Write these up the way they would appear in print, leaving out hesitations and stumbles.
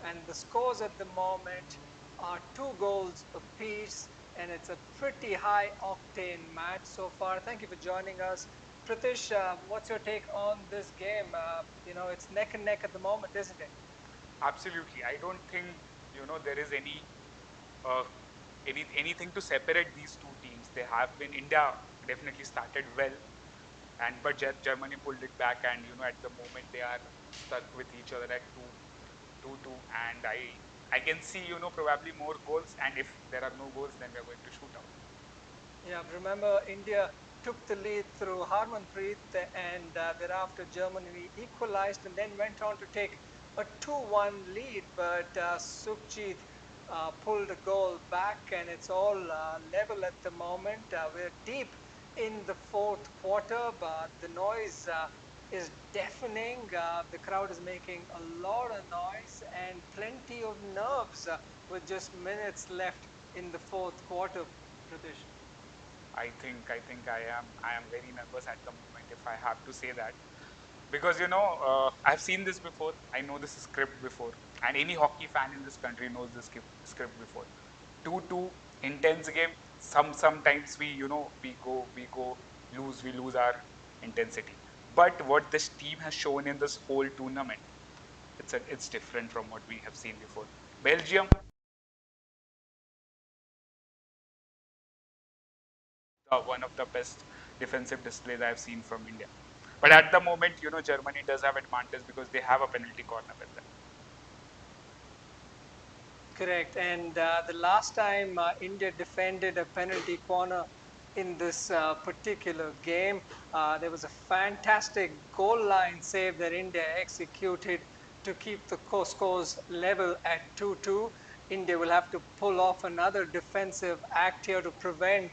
and the scores at the moment are 2 goals apiece, and it's a pretty high octane match so far. Thank you for joining us. Pratish, what's your take on this game? It's neck and neck at the moment, isn't it? Absolutely. I don't think there is uh, anything to separate these two teams. They have been India definitely started well, and but Germany pulled it back, and at the moment they are stuck with each other at two, and I can see probably more goals, and if there are no goals, then we are going to shoot out. Yeah, remember India took the lead through Harmanpreet, and thereafter Germany equalized and then went on to take a 2-1 lead. But Sukhjit pulled a goal back, and it's all level at the moment. We're deep in the fourth quarter, but the noise is deafening. The crowd is making a lot of noise and plenty of nerves with just minutes left in the fourth quarter, Pratish. I am very nervous at the moment, if I have to say that, because I've seen this before. I know this script before, and any hockey fan in this country knows this script before. 2-2 intense game. Sometimes we go we lose our intensity. But what this team has shown in this whole tournament, it's different from what we have seen before. Belgium, one of the best defensive displays I've seen from India. But at the moment, Germany does have advantage because they have a penalty corner with them. Correct. And the last time India defended a penalty corner in this particular game, there was a fantastic goal line save that India executed to keep the scores level at 2-2. India will have to pull off another defensive act here to prevent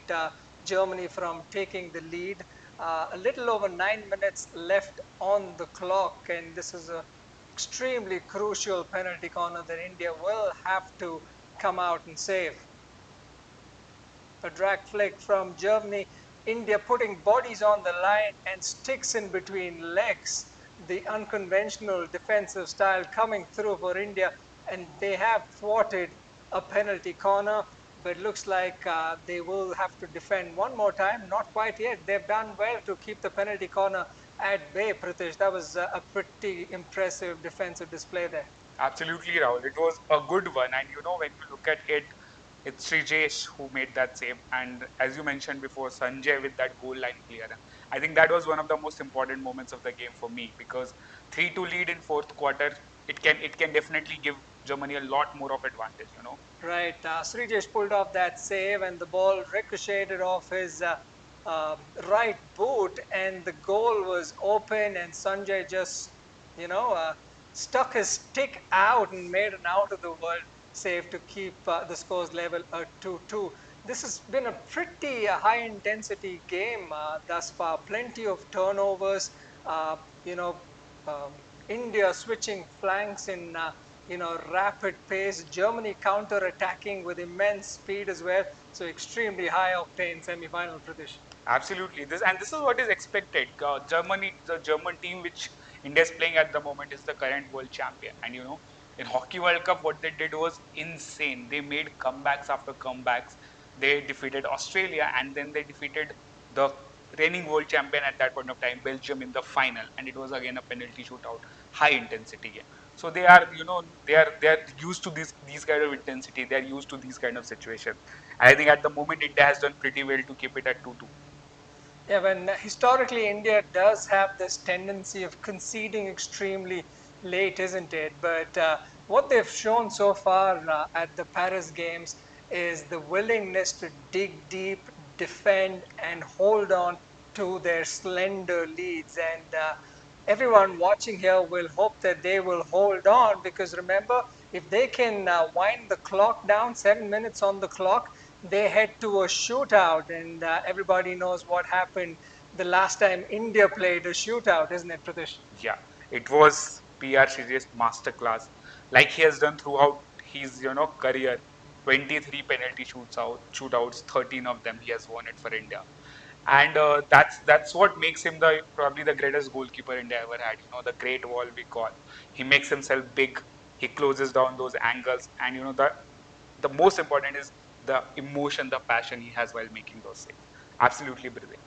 Germany from taking the lead. A little over 9 minutes left on the clock, and this is a extremely crucial penalty corner that India will have to come out and save. A drag flick from Germany, India putting bodies on the line and sticks in between legs. The unconventional defensive style coming through for India, and they have thwarted a penalty corner, but looks like they will have to defend one more time. Not quite yet. They've done well to keep the penalty corner at bay, Pratish. That was a pretty impressive defensive display there. Absolutely, Rahul. It was a good one. And when you look at it, it's Srijesh who made that save. And as you mentioned before, Sanjay with that goal line clearance. I think that was one of the most important moments of the game for me, because 3-2 lead in fourth quarter, it can definitely give Germany a lot more of advantage. Right, Srijesh pulled off that save, and the ball ricocheted off his right boot, and the goal was open. And Sanjay just, you know, uh, stuck his stick out and made an out of the world save to keep the scores level at 2-2. This has been a pretty high intensity game thus far. Plenty of turnovers. Uh, you know, India switching flanks in rapid pace. Germany counter-attacking with immense speed as well. So extremely high octane semi-final, Pratish. Absolutely. This is what is expected. The German team which India is playing at the moment is the current world champion. And in Hockey World Cup, what they did was insane. They made comebacks after comebacks. They defeated Australia, and then they defeated the reigning world champion at that point of time, Belgium, in the final. And it was again a penalty shootout, high intensity game. So they are used to these kind of intensity. They are used to these kind of situations. And I think at the moment India has done pretty well to keep it at 2-2. Yeah, when historically India does have this tendency of conceding extremely late, isn't it? But what they've shown so far at the Paris Games is the willingness to dig deep, defend, and hold on to their slender leads. And everyone watching here will hope that they will hold on, because remember, if they can wind the clock down, 7 minutes on the clock, they head to a shootout, and everybody knows what happened the last time India played a shootout, isn't it, Pratish? Yeah, it was PR Shreyas masterclass, like he has done throughout his career. 23 penalty shootouts, 13 of them he has won it for India, and that's what makes him probably the greatest goalkeeper India ever had. The great wall we call. He makes himself big He closes down those angles, and the most important is the emotion, the passion he has while making those saves. Absolutely brilliant.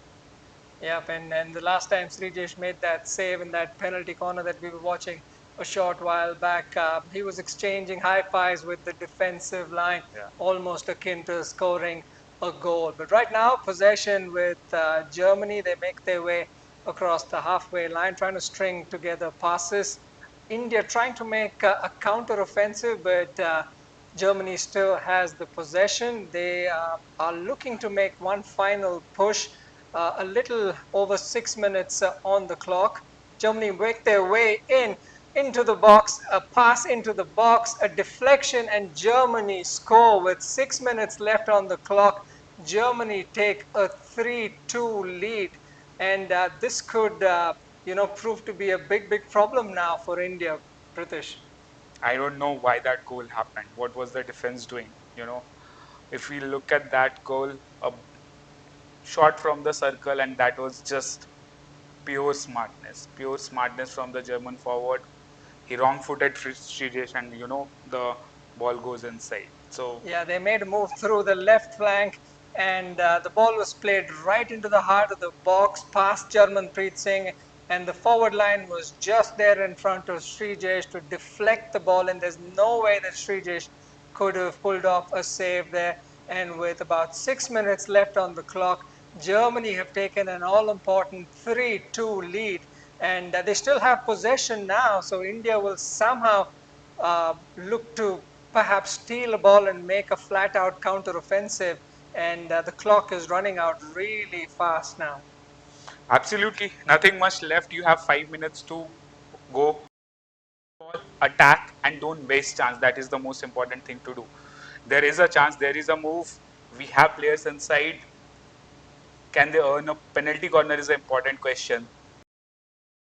Yep, and the last time Srijesh made that save in that penalty corner that we were watching a short while back, he was exchanging high fives with the defensive line, Yeah. almost akin to scoring a goal. But right now, possession with Germany, they make their way across the halfway line, trying to string together passes. India trying to make a counter offensive, but Germany still has the possession. They are looking to make one final push. A little over 6 minutes on the clock. Germany make their way into the box, a pass into the box, a deflection, and Germany score with 6 minutes left on the clock. Germany take a 3-2 lead, and this could, prove to be a big problem now for India, Pritish. I don't know why that goal happened. What was the defense doing? If we look at that goal, a shot from the circle, and that was just pure smartness from the German forward. He wrong-footed Friedrich, and the ball goes inside. So Yeah, they made a move through the left flank, and the ball was played right into the heart of the box, past Jarmanpreet Singh, and the forward line was just there in front of Srijesh to deflect the ball, and there's no way that Srijesh could have pulled off a save there. And with about 6 minutes left on the clock, Germany have taken an all-important 3-2 lead, and they still have possession now, so India will somehow look to perhaps steal a ball and make a flat out counter offensive. And the clock is running out really fast now. absolutely nothing much left. You have 5 minutes to go. Attack and don't waste chance. That is the most important thing to do. There is a chance. There is a move. We have players inside. Can they earn a penalty corner? Is an important question.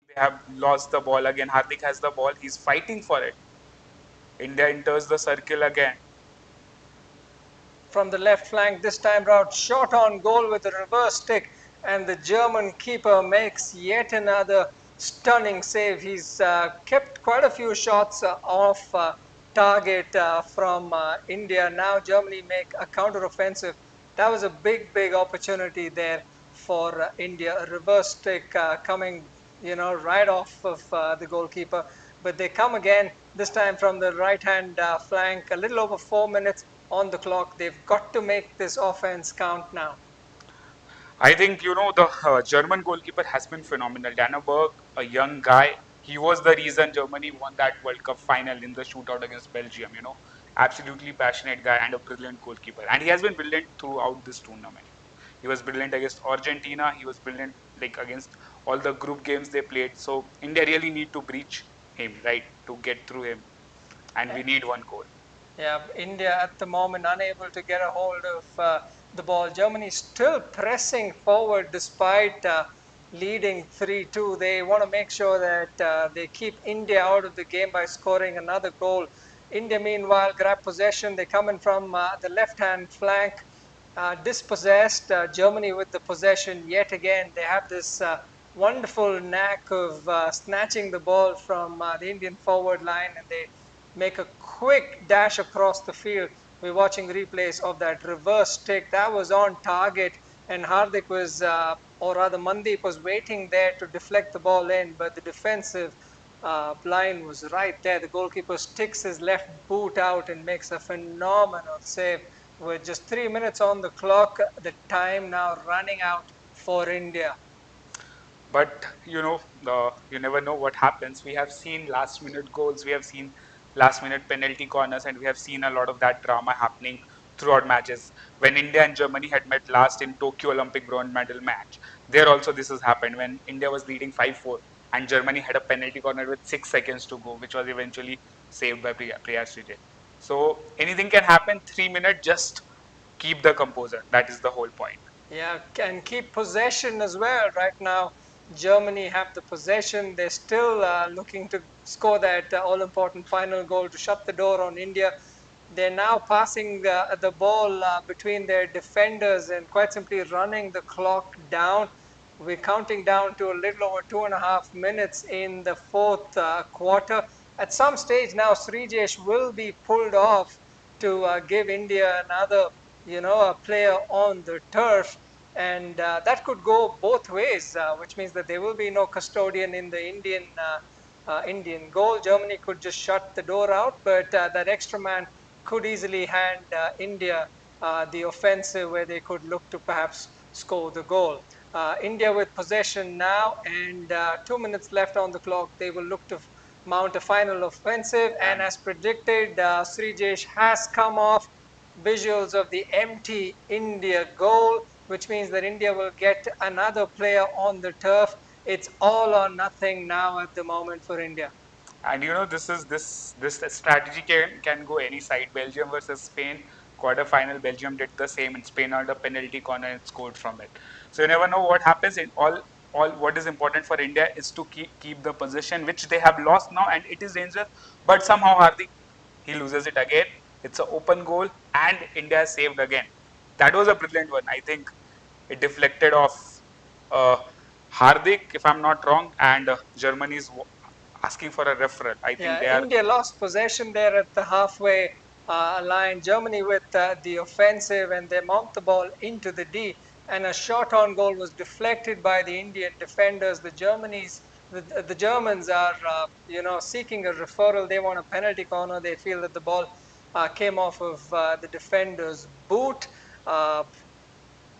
They have lost the ball again. Hardik has the ball. He's fighting for it. India enters the circle again. From the left flank, this time round, shot on goal with a reverse stick, and the German keeper makes yet another stunning save. He's kept quite a few shots off target from India. Now Germany make a counter offensive. That was a big opportunity there for India. A reverse stick coming, right off of the goalkeeper. But they come again, this time from the right hand flank, a little over 4 minutes on the clock. They've got to make this offense count now. I think the German goalkeeper has been phenomenal. Danneberg, a young guy, he was the reason Germany won that World Cup final in the shootout against Belgium. Absolutely passionate guy and a brilliant goalkeeper, and he has been brilliant throughout this tournament. He was brilliant against Argentina. He was brilliant like against all the group games they played. So India really need to breach him, right, to get through him, and we need one goal. Yeah, India at the moment unable to get a hold of the ball. Germany still pressing forward despite leading 3-2. They want to make sure that they keep India out of the game by scoring another goal. India, meanwhile, grab possession. They come in from the left-hand flank, dispossessed. Germany with the possession yet again. They have this wonderful knack of snatching the ball from the Indian forward line, and they make a quick dash across the field. We're watching replays of that reverse stick that was on target, and Hardik was, or rather Mandeep was waiting there to deflect the ball in, but the defensive line was right there. The goalkeeper sticks his left boot out and makes a phenomenal save. With just 3 minutes on the clock, the time now running out for India. But you never know what happens. We have seen last minute goals, we have seen last minute penalty corners, and we have seen a lot of that drama happening throughout matches. When India and Germany had met last in Tokyo Olympic bronze medal match, there also this has happened when India was leading 5-4 and Germany had a penalty corner with 6 seconds to go, which was eventually saved by Priya Srijay. So anything can happen. 3 minutes, just keep the composure. That is the whole point. Yeah, can keep possession as well. Right now, Germany have the possession. They're still looking to score that all-important final goal to shut the door on India. They're now passing the ball between their defenders and quite simply running the clock down. We're counting down to a little over 2.5 minutes in the fourth quarter. at some stage now, Srijesh will be pulled off to give India another, a player on the turf. And that could go both ways, which means that there will be no custodian in the Indian goal. Germany could just shut the door out, but that extra man could easily hand India the offensive where they could look to perhaps score the goal. India with possession now and 2 minutes left on the clock. They will look to mount a final offensive. And And as predicted, Srijesh has come off. Visuals of the empty India goal, which means that India will get another player on the turf. It's all or nothing now at the moment for India. this strategy can go any side. Belgium versus Spain quarterfinal. Belgium did the same, and Spain earned a penalty corner and scored from it. So you never know what happens. In all what is important for India is to keep the position, which they have lost now, and it is dangerous. But somehow Hardik, he loses it again. It's an open goal, and India is saved again. That was a brilliant one. I think it deflected off uh, Hardik, if I'm not wrong, and Germany is asking for a referral. I think Yeah, they are. India lost possession there at the halfway line. Germany with the offensive, and they mount the ball into the D. And a shot on goal was deflected by the Indian defenders. The Germans are, seeking a referral. They want a penalty corner. They feel that the ball came off of the defender's boot. Uh,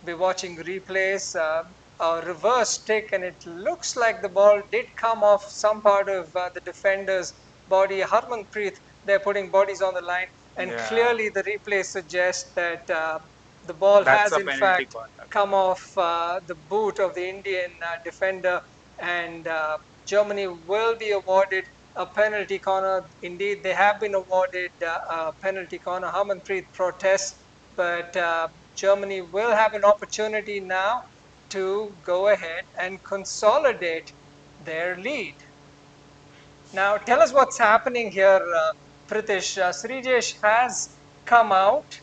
be watching replays, a reverse stick, and it looks like the ball did come off some part of the defender's body. Harmanpreet, they're putting bodies on the line, and Yeah, clearly the replay suggests that the ball that's has a in penalty fact corner. come off the boot of the Indian defender, and Germany will be awarded a penalty corner. Indeed, they have been awarded a penalty corner. Harmanpreet protests, but Germany will have an opportunity now to go ahead and consolidate their lead. Now, tell us what's happening here, Pritish. Srijesh has come out.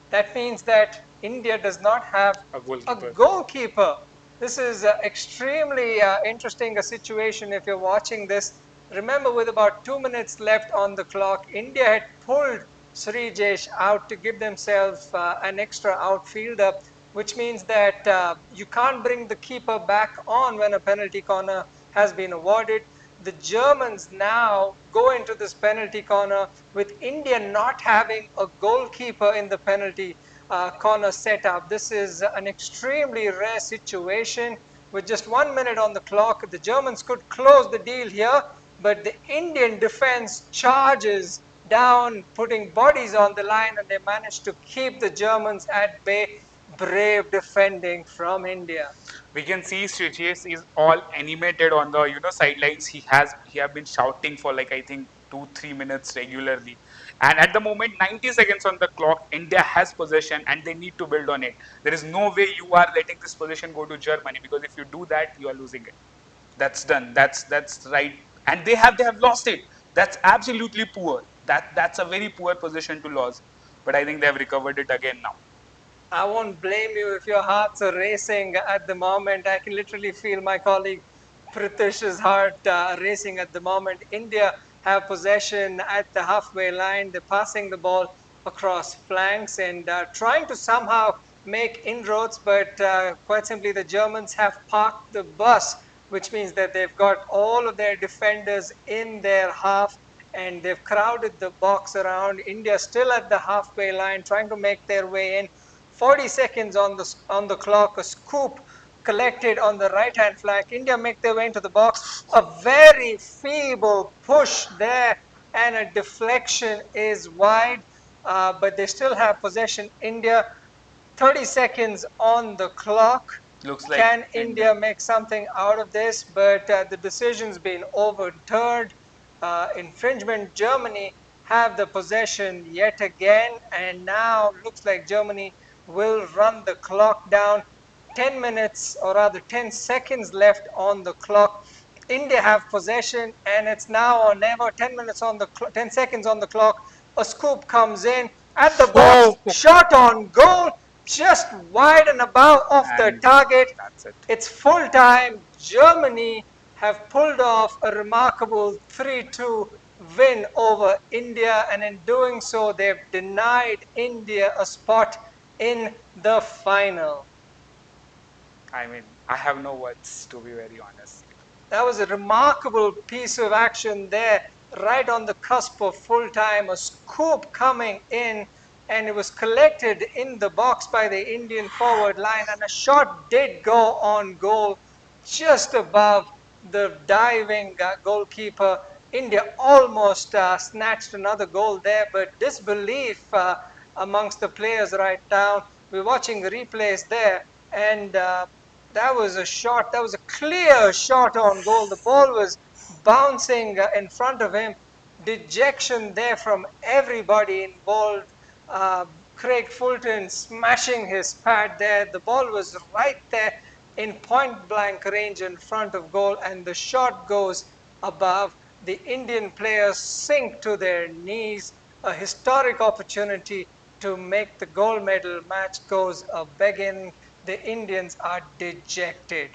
That means that India does not have A a goalkeeper. goalkeeper. This is extremely interesting a situation if you're watching this. Remember, with about 2 minutes left on the clock, India had pulled Srijesh out to give themselves an extra outfielder, which means that you can't bring the keeper back on when a penalty corner has been awarded. The Germans now go into this penalty corner with India not having a goalkeeper in the penalty corner setup. This is an extremely rare situation. With just 1 minute on the clock, the Germans could close the deal here, but the Indian defense charges down, putting bodies on the line, and they managed to keep the Germans at bay. Brave defending from India. We can see Srichis is all animated on the sidelines. He have been shouting for like I think 2-3 minutes regularly. And at the moment, 90 seconds on the clock, India has possession and they need to build on it. There is no way you are letting this possession go to Germany, because if you do that, you are losing it. That's done. That's right. And they have lost it. That's absolutely poor. That's a very poor position to lose. But I think they have recovered it again now. I won't blame you if your hearts are racing at the moment. I can literally feel my colleague Pritish's heart racing at the moment. India have possession at the halfway line. They're passing the ball across flanks and trying to somehow make inroads, but quite simply the Germans have parked the bus, which means that they've got all of their defenders in their half and they've crowded the box around. India still at the halfway line trying to make their way in. 40 seconds on the clock, a scoop collected on the right hand flank. India make their way into the box. A very feeble push there, and a deflection is wide, but they still have possession. India, 30 seconds on the clock. Looks like Can India. India make something out of this? But the decision's been overturned. Infringement. Germany have the possession yet again, and now looks like Germany will run the clock down. 10 minutes, or rather 10 seconds left on the clock. India have possession, and it's now or never. 10 minutes on the 10 seconds on the clock. A scoop comes in at the box, Oh, shot on goal, just wide and above off the and target. that's it. It's full time. Germany have pulled off a remarkable 3-2 win over India, and in doing so, they've denied India a spot in the final. I mean, I have no words to be very honest. That was a remarkable piece of action there, right on the cusp of full time. A scoop coming in, and it was collected in the box by the Indian forward line, and a shot did go on goal just above the diving goalkeeper. India almost snatched another goal there, but disbelief amongst the players right now. We're watching the replays there, and that was a shot. That was a clear shot on goal. The ball was bouncing in front of him. Dejection there from everybody involved. Craig Fulton smashing his pad there. The ball was right there in point blank range in front of goal, and the shot goes above. The Indian players sink to their knees. A historic opportunity to make the gold medal match goes a begging. The Indians are dejected.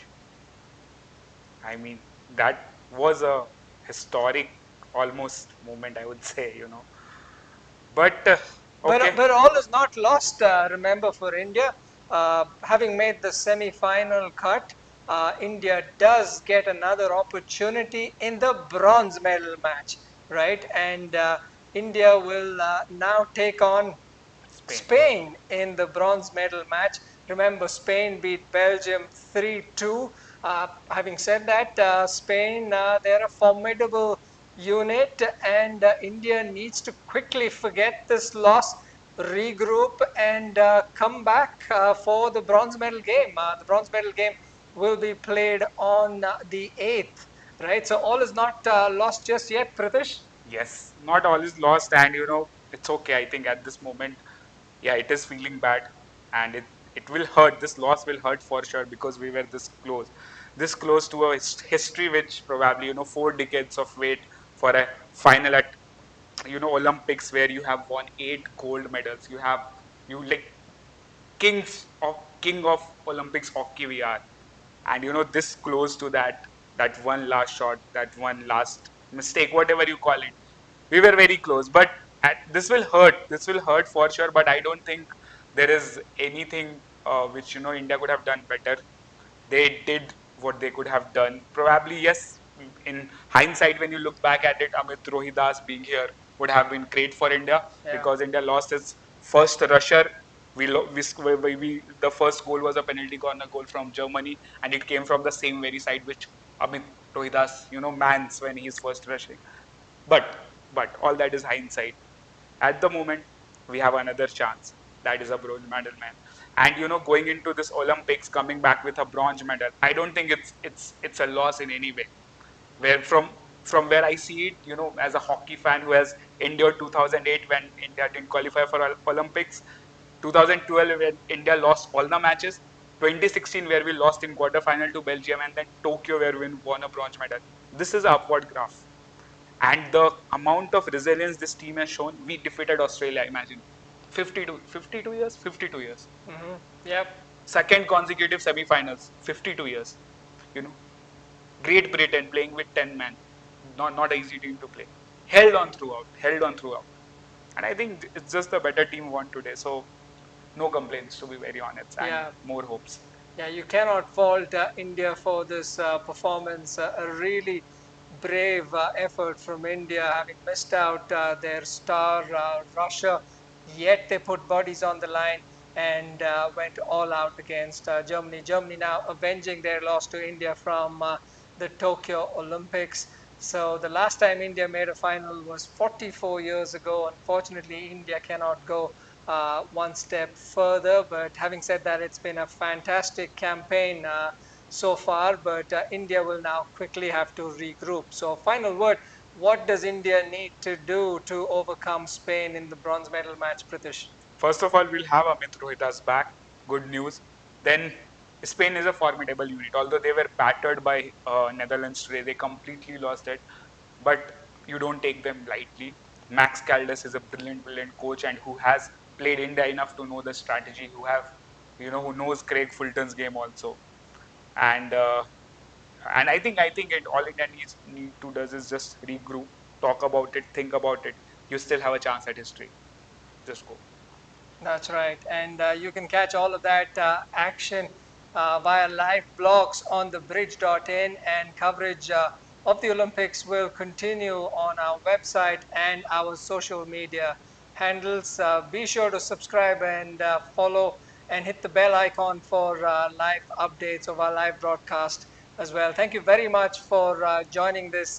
I mean, that was a historic almost moment, I would say, But But, okay, but all is not lost, remember, for India. Having made the semi-final cut, India does get another opportunity in the bronze medal match, right? And India will now take on Spain. Spain in the bronze medal match. Remember, Spain beat Belgium 3-2. Having said that, Spain, they're a formidable unit, and India needs to quickly forget this loss, regroup, and come back for the bronze medal game. The bronze medal game will be played on the 8th, right? So all is not lost just yet, Pritish. Yes, not all is lost, and it's okay. I think at this moment, yeah, it is feeling bad, and it will hurt. This loss will hurt for sure because we were this close to a history which probably 4 decades of wait for a final at Olympics where you have won 8 gold medals. You like king of Olympics hockey we are, and this close to that one last shot, that one last mistake, whatever you call it, we were very close. But this will hurt for sure, but I don't think there is anything which India could have done better. They did what they could have done. Probably, yes, in hindsight, when you look back at it, Amit Rohidas being here would have been great for India Yeah. because India lost its first rusher. The first goal was a penalty corner goal from Germany, and it came from the same very side which Amit Rohidas, mans when he's first rushing. But all that is hindsight. At the moment, we have another chance. That is a bronze medal, man. And going into this Olympics, coming back with a bronze medal, I don't think it's a loss in any way. Where from where I see it, as a hockey fan who has endured 2008 when India didn't qualify for Olympics, 2012 when India lost all the matches, 2016 where we lost in quarterfinal to Belgium, and then Tokyo where we won a bronze medal. This is an upward graph. And the amount of resilience this team has shown, we defeated Australia, imagine. 52 years? 52 years. Yep. Second consecutive semi-finals, 52 years. You know, Great Britain playing with 10 men. Not an easy team to play. Held on throughout. And I think it's just the better team won today. So no complaints, to be very honest, and Yeah. more hopes. Yeah, you cannot fault India for this performance. A really brave effort from India, having missed out their star Russia, yet they put bodies on the line and went all out against Germany. Germany now avenging their loss to India from the Tokyo Olympics. So the last time India made a final was 44 years ago. Unfortunately, India cannot go one step further. But having said that, it's been a fantastic campaign so far. But India will now quickly have to regroup. So, final word, what does India need to do to overcome Spain in the bronze medal match, Pritish? First of all, we'll have Amit Rohitas back. Good news. Then Spain is a formidable unit. Although they were battered by Netherlands today, they completely lost it. But you don't take them lightly. Max Caldas is a brilliant coach and who has played India enough to know the strategy. Who knows Craig Fulton's game also. And uh, and I think it all India need to does is just regroup. talk about it, think about it, you still have a chance at history. Just go. That's right. And you can catch all of that action via live blogs on the bridge.in, and coverage of the Olympics will continue on our website and our social media handles. Be sure to subscribe and follow and hit the bell icon for live updates of our live broadcast as well. Thank you very much for joining this